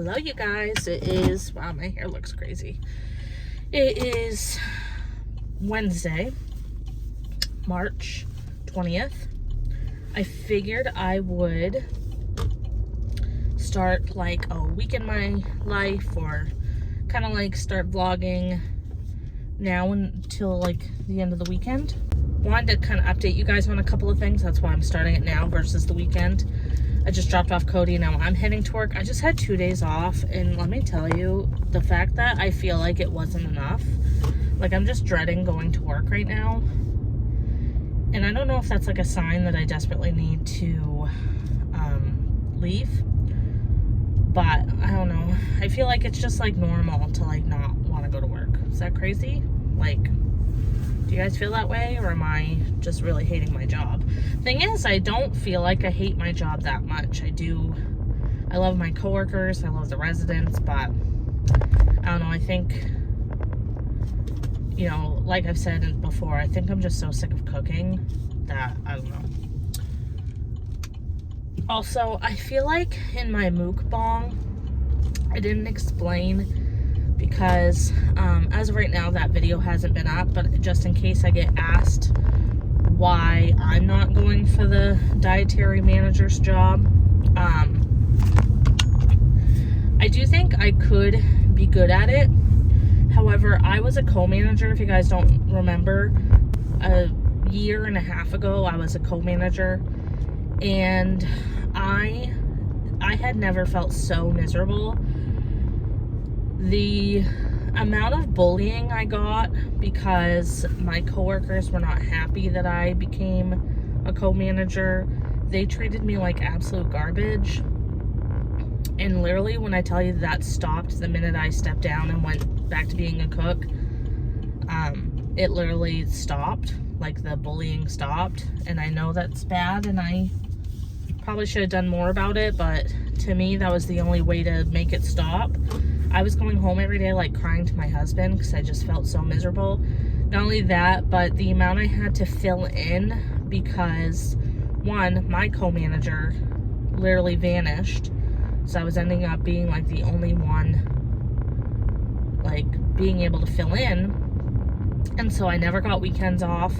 Hello, you guys. It is, wow, my hair looks crazy. It is Wednesday, March 20th. I figured I would start like a week in my life, or kind of like start vlogging now until like the end of the weekend. Wanted to kind of update you guys on a couple of things. That's why I'm starting it now versus the weekend. I just dropped off Cody. Now I'm heading to work. I just had 2 days off, and let me tell you, the fact that I feel like it wasn't enough, like I'm just dreading going to work right now. And I don't know if that's like a sign that I desperately need to leave, but I don't know. I feel like it's just like normal to like not want to go to work. Is that crazy? Like, do you guys feel that way, or am I just really hating my job? Thing is, I don't feel like I hate my job that much. I do. I love my coworkers. I love the residents, but I don't know. I think, you know, like I've said before, I think I'm just so sick of cooking that I don't know. Also, I feel like in my mukbang, I didn't explain, because as of right now that video hasn't been up, but just in case I get asked why I'm not going for the dietary manager's job, I do think I could be good at it. However, I was a co-manager, if you guys don't remember. A year and a half ago I was a co-manager, and I had never felt so miserable. The amount of bullying I got because my coworkers were not happy that I became a co-manager. They treated me like absolute garbage. And literally, when I tell you that stopped the minute I stepped down and went back to being a cook, it literally stopped. Like, the bullying stopped. And I know that's bad, and I probably should have done more about it, but to me, that was the only way to make it stop. I was going home every day like crying to my husband because I just felt so miserable. Not only that, but the amount I had to fill in, because one, my co-manager literally vanished, so I was ending up being like the only one like being able to fill in, and so I never got weekends off.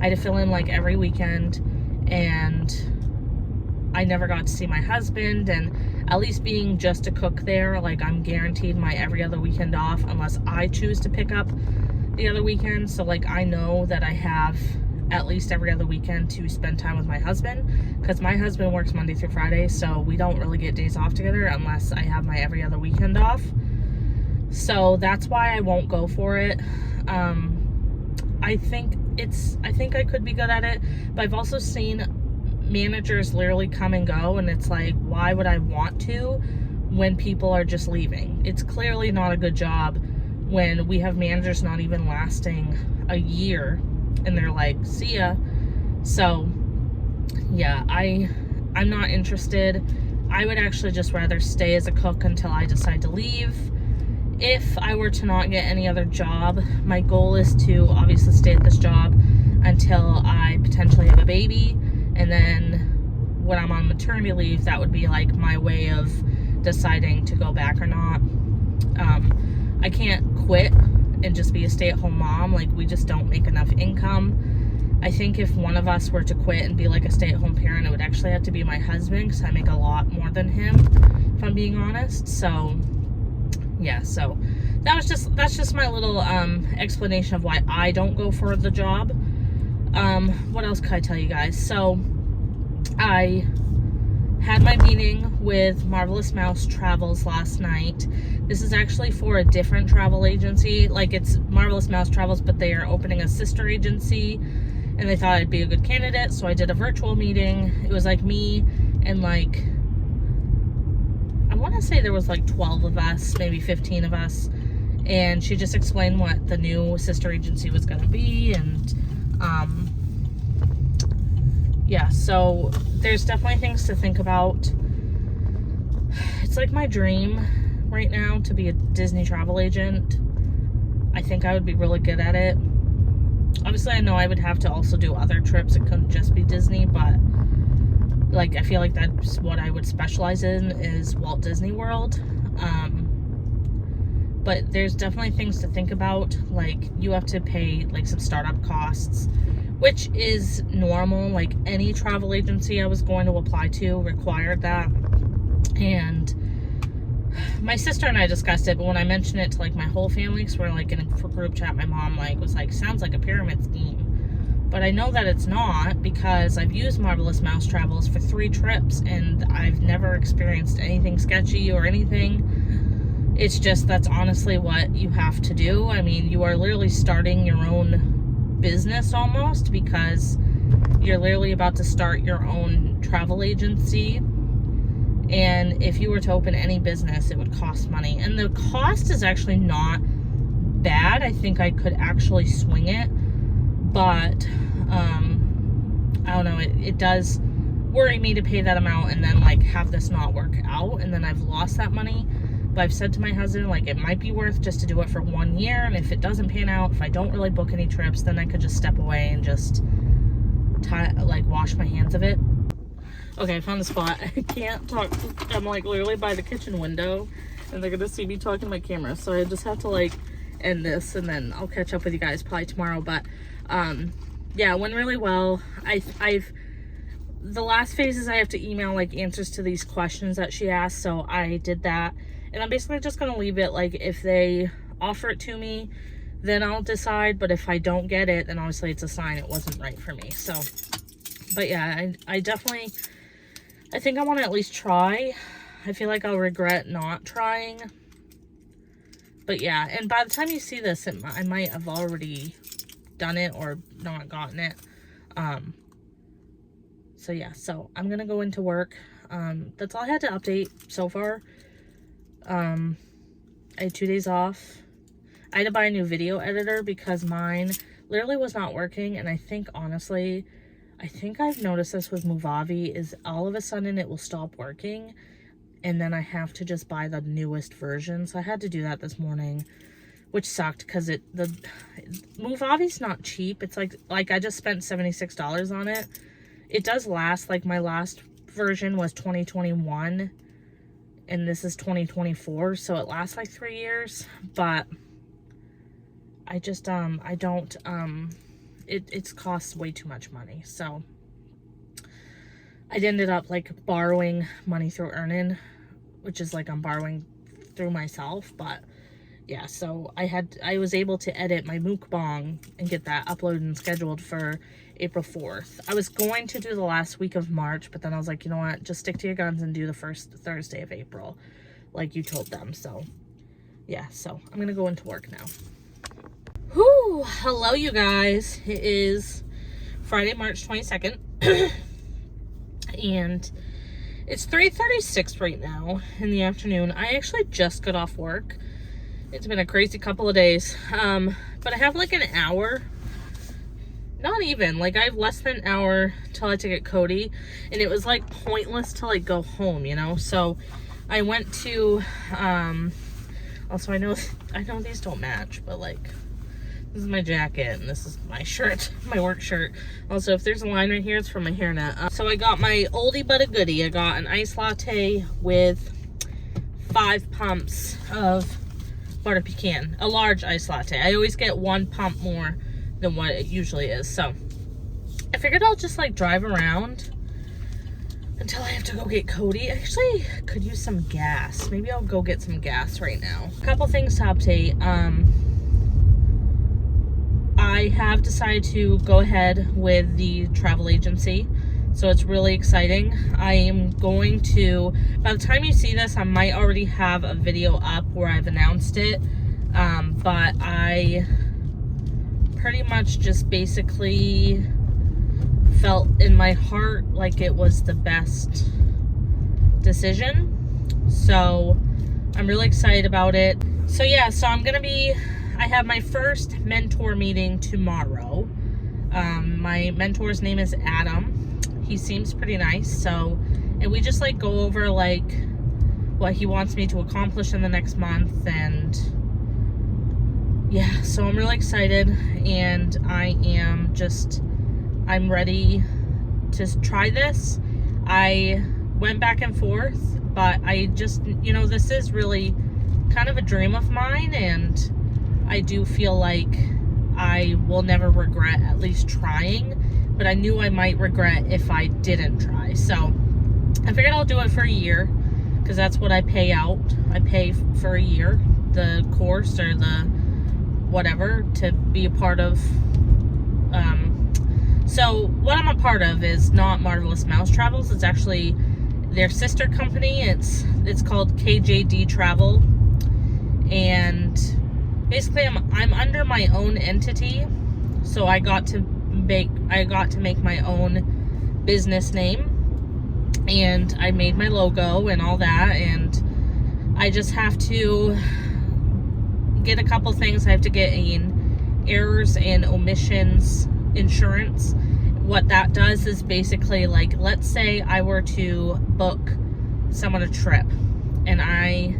I had to fill in like every weekend, and I never got to see my husband. And at least being just a cook there, like, I'm guaranteed my every other weekend off unless I choose to pick up the other weekend. So like, I know that I have at least every other weekend to spend time with my husband, because my husband works Monday through Friday, so we don't really get days off together unless I have my every other weekend off. So that's why I won't go for it. I think I could be good at it, but I've also seen managers literally come and go, and it's like, why would I want to when people are just leaving? It's clearly not a good job when we have managers not even lasting a year and they're like, see ya. So yeah, I'm not interested. I would actually just rather stay as a cook until I decide to leave. If I were to not get any other job, my goal is to obviously stay at this job until I potentially have a baby. And then when I'm on maternity leave, that would be like my way of deciding to go back or not. I can't quit and just be a stay-at-home mom. Like, we just don't make enough income. I think if one of us were to quit and be like a stay-at-home parent, it would actually have to be my husband, because I make a lot more than him, if I'm being honest. So yeah, so that's just my little explanation of why I don't go for the job. What else could I tell you guys? So I had my meeting with Marvelous Mouse Travels last night. This is actually for a different travel agency. Like, it's Marvelous Mouse Travels, but they are opening a sister agency, and they thought I'd be a good candidate, so I did a virtual meeting. It was like me and like, I want to say there was like 12 of us, maybe 15 of us, and she just explained what the new sister agency was going to be. And yeah, so there's definitely things to think about. It's like my dream right now to be a Disney travel agent. I think I would be really good at it. Obviously, I know I would have to also do other trips. It couldn't just be Disney, but like, I feel like that's what I would specialize in, is Walt Disney World. But there's definitely things to think about. Like, you have to pay like some startup costs, which is normal. Like, any travel agency I was going to apply to required that. And my sister and I discussed it, but when I mentioned it to like my whole family, because we're like in a group chat, my mom like was like, sounds like a pyramid scheme. But I know that it's not, because I've used Marvelous Mouse Travels for 3 trips and I've never experienced anything sketchy or anything. It's just, that's honestly what you have to do. I mean, you are literally starting your own business almost, because you're literally about to start your own travel agency. And if you were to open any business, it would cost money. And the cost is actually not bad. I think I could actually swing it. But, I don't know, it does worry me to pay that amount and then, like, have this not work out. And then I've lost that money. But I've said to my husband, like, it might be worth just to do it for 1 year. And if it doesn't pan out, if I don't really book any trips, then I could just step away and just, wash my hands of it. Okay, I found a spot. I can't talk. I'm like literally by the kitchen window and they're gonna see me talking to my camera. So I just have to like end this and then I'll catch up with you guys probably tomorrow. But yeah, it went really well. The last phase is I have to email like answers to these questions that she asked. So I did that. And I'm basically just gonna leave it like, if they offer it to me, then I'll decide. But if I don't get it, then obviously it's a sign it wasn't right for me. So, but yeah, I definitely, I think I want to at least try. I feel like I'll regret not trying. But yeah, and by the time you see this, I might have already done it or not gotten it. So yeah, so I'm going to go into work. That's all I had to update so far. I had 2 days off. I had to buy a new video editor because mine literally was not working. And I think, honestly, I've noticed this with Movavi, is all of a sudden it will stop working and then I have to just buy the newest version. So I had to do that this morning, which sucked because the Movavi's not cheap. It's like I just spent $76 on it. It does last, like my last version was 2021 and this is 2024, so it lasts like 3 years. But I just I don't it costs way too much money. So I ended up like borrowing money through Earnin, which is like I'm borrowing through myself. But yeah, so I was able to edit my mukbang and get that uploaded and scheduled for April 4th. I was going to do the last week of March, but then I was like, you know what, just stick to your guns and do the first Thursday of April like you told them. So yeah, so I'm gonna go into work now. Whew, hello you guys. It is Friday, March 22nd. And it's 3:36 right now in the afternoon. I actually just got off work. It's been a crazy couple of days. But I have like an hour. Not even, like I have less than an hour till I had to get Cody. And it was like pointless to like go home, you know? So I went to, also I know these don't match, but like, this is my jacket and this is my shirt, my work shirt. Also, if there's a line right here, it's from my hairnet. So I got my oldie but a goodie. I got an iced latte with 5 pumps of butter pecan, a large iced latte. I always get 1 pump more than what it usually is. So I figured I'll just like drive around until I have to go get Cody. I actually could use some gas. Maybe I'll go get some gas right now. A couple things to update. I have decided to go ahead with the travel agency, so it's really exciting. I am going to, by the time you see this, I might already have a video up where I've announced it, but I pretty much just basically felt in my heart like it was the best decision, so I'm really excited about it. So yeah, so I have my first mentor meeting tomorrow. My mentor's name is Adam. He seems pretty nice. So, and we just like go over like what he wants me to accomplish in the next month. And yeah, so I'm really excited and I'm ready to try this. went back and forth, but I just, you know, this is really kind of a dream of mine, and I do feel like I will never regret at least trying, but I knew I might regret if I didn't try. So I figured I'll do it for a year, because that's what I pay out. I pay for a year, the course or the whatever, to be a part of. So what I'm a part of is not Marvelous Mouse Travels. It's actually their sister company. It's called KJD Travel, and basically I'm under my own entity. So I got to make my own business name, and I made my logo and all that, and I just have to get a couple things. I have to get an errors and omissions insurance. What that does is basically, like, let's say I were to book someone a trip and I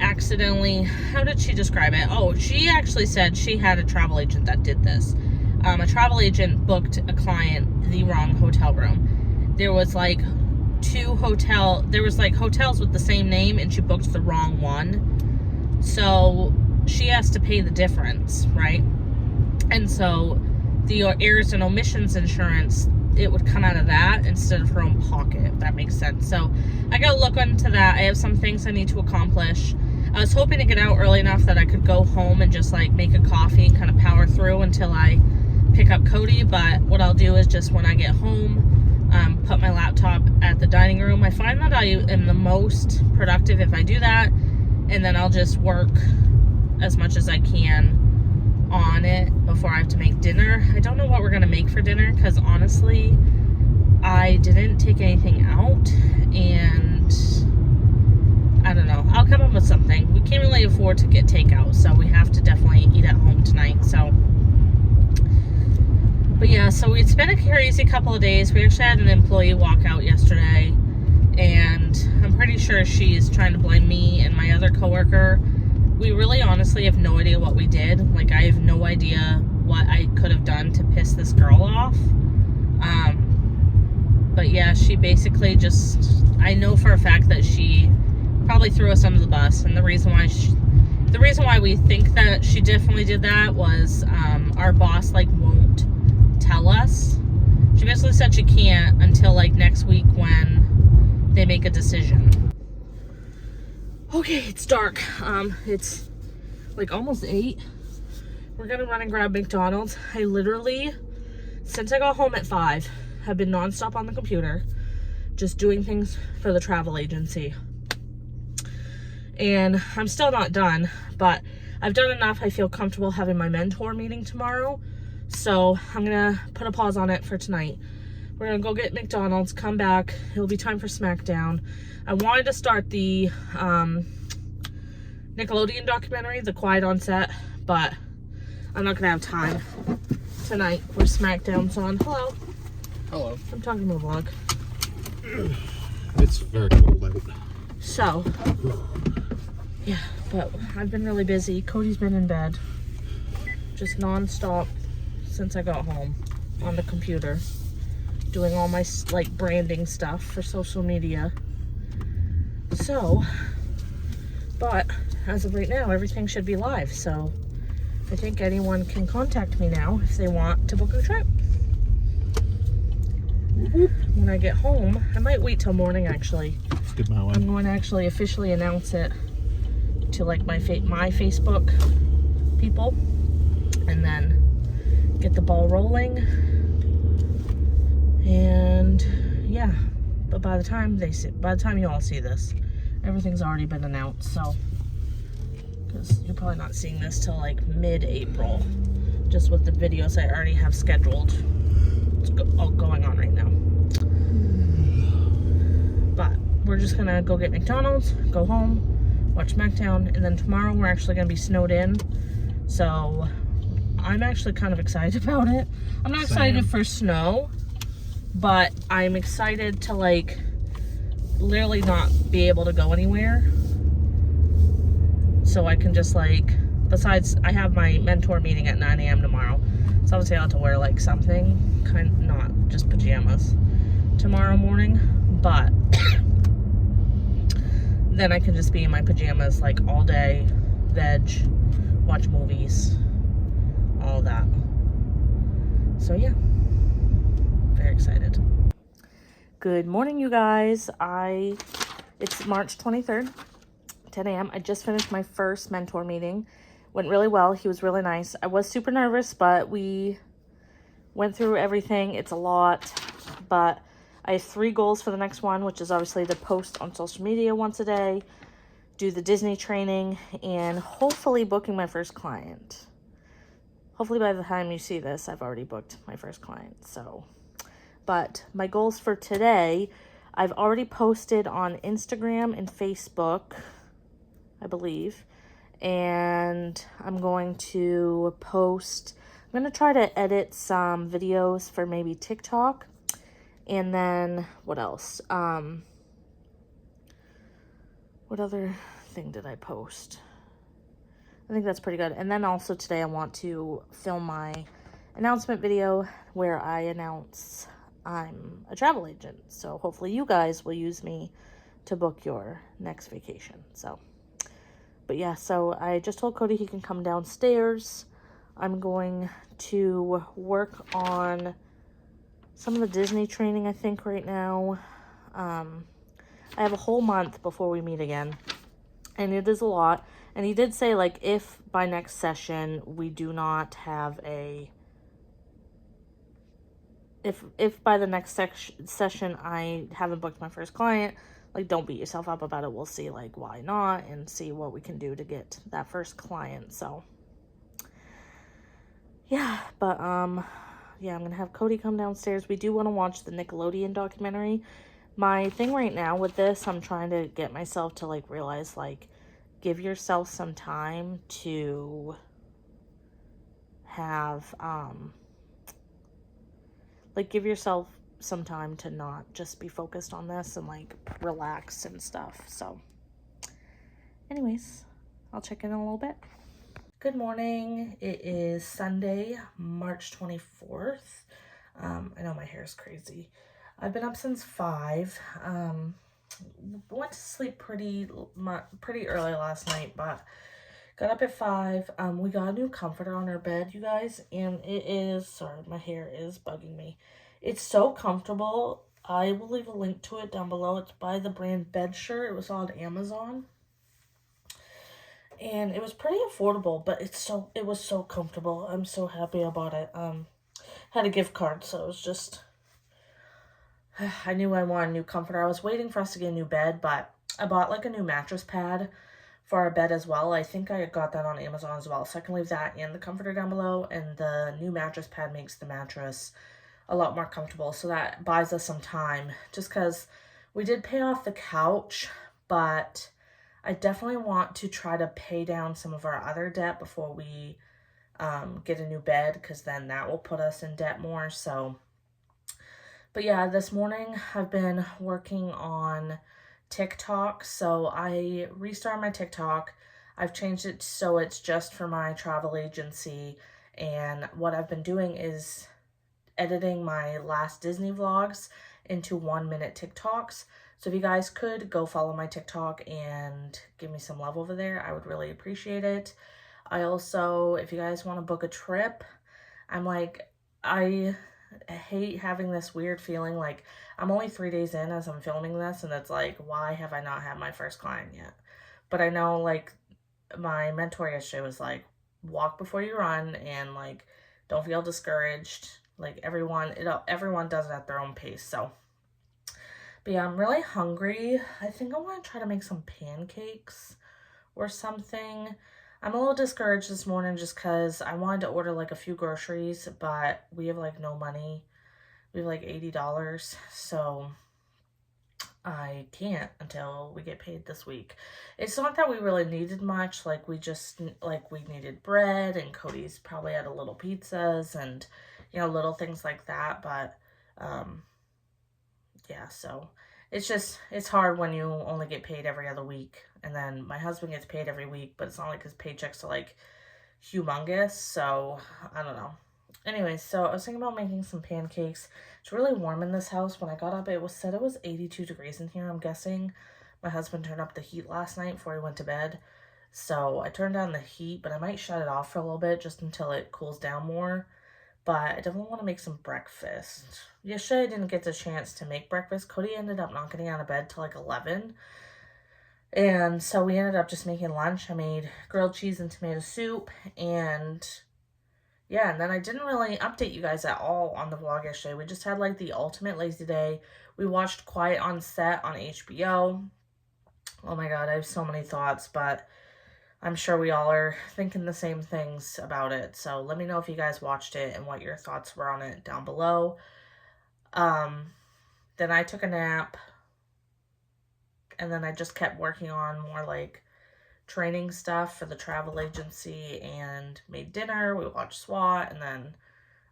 accidentally, how did she describe it? Oh, she actually said she had a travel agent that did this. A travel agent booked a client the wrong hotel room. There was like hotels with the same name, and she booked the wrong one. So she has to pay the difference, right? And so the errors and omissions insurance, it would come out of that instead of her own pocket, if that makes sense. So I gotta look into that. I have some things I need to accomplish. I was hoping to get out early enough that I could go home and just like make a coffee and kind of power through until I pick up Cody. But what I'll do is just when I get home, put my laptop at the dining room. I find that I am the most productive if I do that, and then I'll just work as much as I can on it before I have to make dinner. I don't know what we're gonna make for dinner, because honestly I didn't take anything out, and I don't know. I'll come up with something. We can't really afford to get takeout, so we have to definitely eat at home tonight. So, but yeah, so it's been a crazy couple of days. We actually had an employee walk out yesterday, and I'm pretty sure she's trying to blame me and my other coworker. We really honestly have no idea what we did. Like, I have no idea what I could have done to piss this girl off. But yeah, she basically just, I know for a fact that she probably threw us under the bus. And the reason why we think that she definitely did that was our boss like won't tell us. She basically said she can't until like next week when they make a decision. Okay, it's dark. It's like almost 8. We're gonna run and grab McDonald's. I literally, since I got home at 5, have been nonstop on the computer, just doing things for the travel agency. And I'm still not done, but I've done enough. I feel comfortable having my mentor meeting tomorrow. So I'm gonna put a pause on it for tonight. We're gonna go get McDonald's, come back. It'll be time for SmackDown. I wanted to start the Nickelodeon documentary, The Quiet on Set, but I'm not gonna have time tonight for SmackDown's on. Hello. Hello. I'm talking to a vlog. It's very cold out. So, yeah, but I've been really busy. Cody's been in bed, just non-stop since I got home on the computer, doing all my like branding stuff for social media. So, but as of right now, everything should be live. So I think anyone can contact me now if they want to book a trip. When I get home, I might wait till morning actually. Skip my one. I'm going to actually officially announce it to like my Facebook people, and then get the ball rolling. And yeah, but by the time you all see this, everything's already been announced. So, because you're probably not seeing this till like mid-April, just with the videos I already have scheduled. It's all going on right now. But we're just gonna go get McDonald's, go home, watch SmackDown, and then tomorrow we're actually gonna be snowed in. So I'm actually kind of excited about it. I'm not excited for snow, but I'm excited to like literally not be able to go anywhere. So I can just like, besides I have my mentor meeting at 9 a.m. tomorrow. So obviously I'll have to wear like something, kind of not just pajamas tomorrow morning. but then I can just be in my pajamas like all day, veg, watch movies, all that. So yeah, very excited. Good morning, you guys. It's March 23rd, 10 a.m. I just finished my first mentor meeting. Went really well. He was really nice. I was super nervous, but we went through everything. It's a lot, but I have 3 goals for the next one, which is obviously to post on social media once a day, do the Disney training, and hopefully booking my first client. Hopefully by the time you see this, I've already booked my first client. So, but my goals for today, I've already posted on Instagram and Facebook, I believe, and I'm going to try to edit some videos for maybe TikTok. And then what else? What other thing did I post? I think that's pretty good. And then also today I want to film my announcement video where I announce I'm a travel agent. So hopefully you guys will use me to book your next vacation. So, but yeah, so I just told Cody he can come downstairs. I'm going to work on some of the Disney training, I think, right now. I have a whole month before we meet again, and it is a lot. And he did say, like, if by next session we do not have if by the next session I haven't booked my first client, like, don't beat yourself up about it. We'll see, like, why not, and see what we can do to get that first client. So yeah, but yeah, I'm gonna have Cody come downstairs. We do want to watch the Nickelodeon documentary. My thing right now with this, I'm trying to get myself to, like, realize, like, give yourself some time to have, like, give yourself some time to not just be focused on this and, like, relax and stuff. So anyways, I'll check in a little bit. Good morning. It is Sunday, March 24th. I know my hair is crazy. I've been up since 5. Went to sleep pretty early last night, but got up at 5. We got a new comforter on our bed, you guys, and it is, sorry, my hair is bugging me. It's so comfortable. I will leave a link to it down below. It's by the brand Bedshirt. It was on Amazon. And it was pretty affordable, but it was so comfortable. I'm so happy about it. Had a gift card, so it was just, I knew I wanted a new comforter. I was waiting for us to get a new bed, but I bought, like, a new mattress pad for our bed as well. I think I got that on Amazon as well, so I can leave that and the comforter down below. And the new mattress pad makes the mattress a lot more comfortable, so that buys us some time, just because we did pay off the couch, but I definitely want to try to pay down some of our other debt before we get a new bed, because then that will put us in debt more. So, but yeah, this morning I've been working on TikTok. So I restarted my TikTok. I've changed it so it's just for my travel agency. And what I've been doing is editing my last Disney vlogs into 1-minute TikToks. So if you guys could go follow my TikTok and give me some love over there, I would really appreciate it. I also, if you guys want to book a trip, I hate having this weird feeling, like, I'm only 3 days in as I'm filming this, and it's like, why have I not had my first client yet? But I know, like, my mentor yesterday was like, walk before you run, and, like, don't feel discouraged. Like, everyone does it at their own pace. So, but yeah, I'm really hungry. I think I want to try to make some pancakes or something. I'm a little discouraged this morning just because I wanted to order, like, a few groceries, but we have, like, no money. We have, like, $80, so I can't until we get paid this week. It's not that we really needed much. Like, we needed bread, and Cody's probably had a little pizzas and, you know, little things like that. But, yeah, so it's hard when you only get paid every other week. And then my husband gets paid every week, but it's not like his paychecks are, like, humongous. So, I don't know. Anyway, so I was thinking about making some pancakes. It's really warm in this house. When I got up, it was said it was 82 degrees in here. I'm guessing my husband turned up the heat last night before he went to bed. So I turned down the heat, but I might shut it off for a little bit just until it cools down more. But I definitely want to make some breakfast. Yesterday I didn't get the chance to make breakfast. Cody ended up not getting out of bed till like 11. And so we ended up just making lunch. I made grilled cheese and tomato soup, and yeah, and then I didn't really update you guys at all on the vlog yesterday. We just had like the ultimate lazy day. We watched Quiet on Set on HBO. Oh my god, I have so many thoughts, but I'm sure we all are thinking the same things about it. So let me know if you guys watched it and what your thoughts were on it down below. Then I took a nap, and then I just kept working on more like training stuff for the travel agency and made dinner. We watched SWAT, and then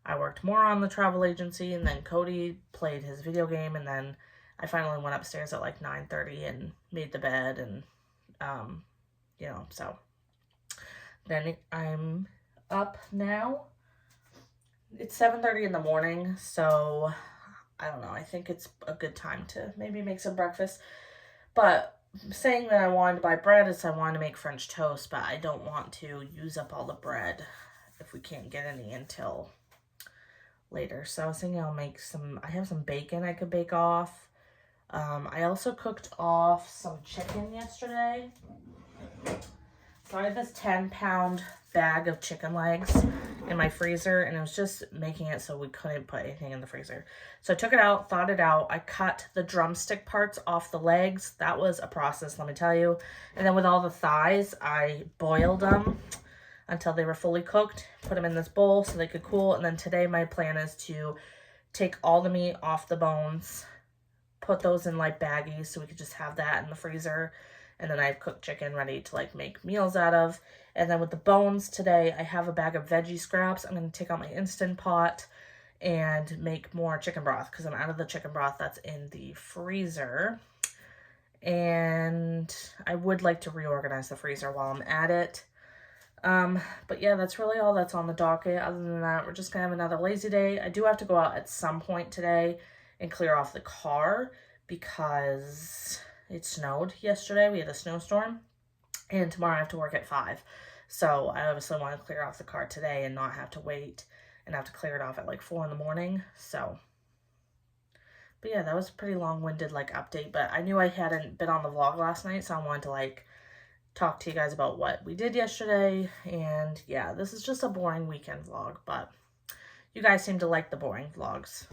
I worked more on the travel agency, and then Cody played his video game, and then I finally went upstairs at like 9:30 and made the bed, and so then I'm up now. It's 7:30 in the morning, so I don't know. I think it's a good time to maybe make some breakfast. But saying that I wanted to buy bread is I wanted to make French toast, but I don't want to use up all the bread if we can't get any until later. So I was thinking I'll make I have some bacon I could bake off. I also cooked off some chicken yesterday. So I had this 10-pound bag of chicken legs in my freezer, and it was just making it so we couldn't put anything in the freezer. So I took it out, thawed it out. I cut the drumstick parts off the legs. That was a process, let me tell you. And then with all the thighs, I boiled them until they were fully cooked, put them in this bowl so they could cool. And then today my plan is to take all the meat off the bones, put those in like baggies so we could just have that in the freezer. And then I have cooked chicken ready to like make meals out of. And then with the bones today, I have a bag of veggie scraps. I'm going to take out my Instant Pot and make more chicken broth because I'm out of the chicken broth that's in the freezer. And I would like to reorganize the freezer while I'm at it. But yeah, that's really all that's on the docket. Other than that, we're just going to have another lazy day. I do have to go out at some point today and clear off the car because it snowed yesterday. We had a snowstorm, and tomorrow I have to work at 5. So I obviously want to clear off the car today and not have to wait and have to clear it off at like 4 in the morning. So, but yeah, that was a pretty long-winded like update, but I knew I hadn't been on the vlog last night, so I wanted to like talk to you guys about what we did yesterday. And yeah, this is just a boring weekend vlog, but you guys seem to like the boring vlogs.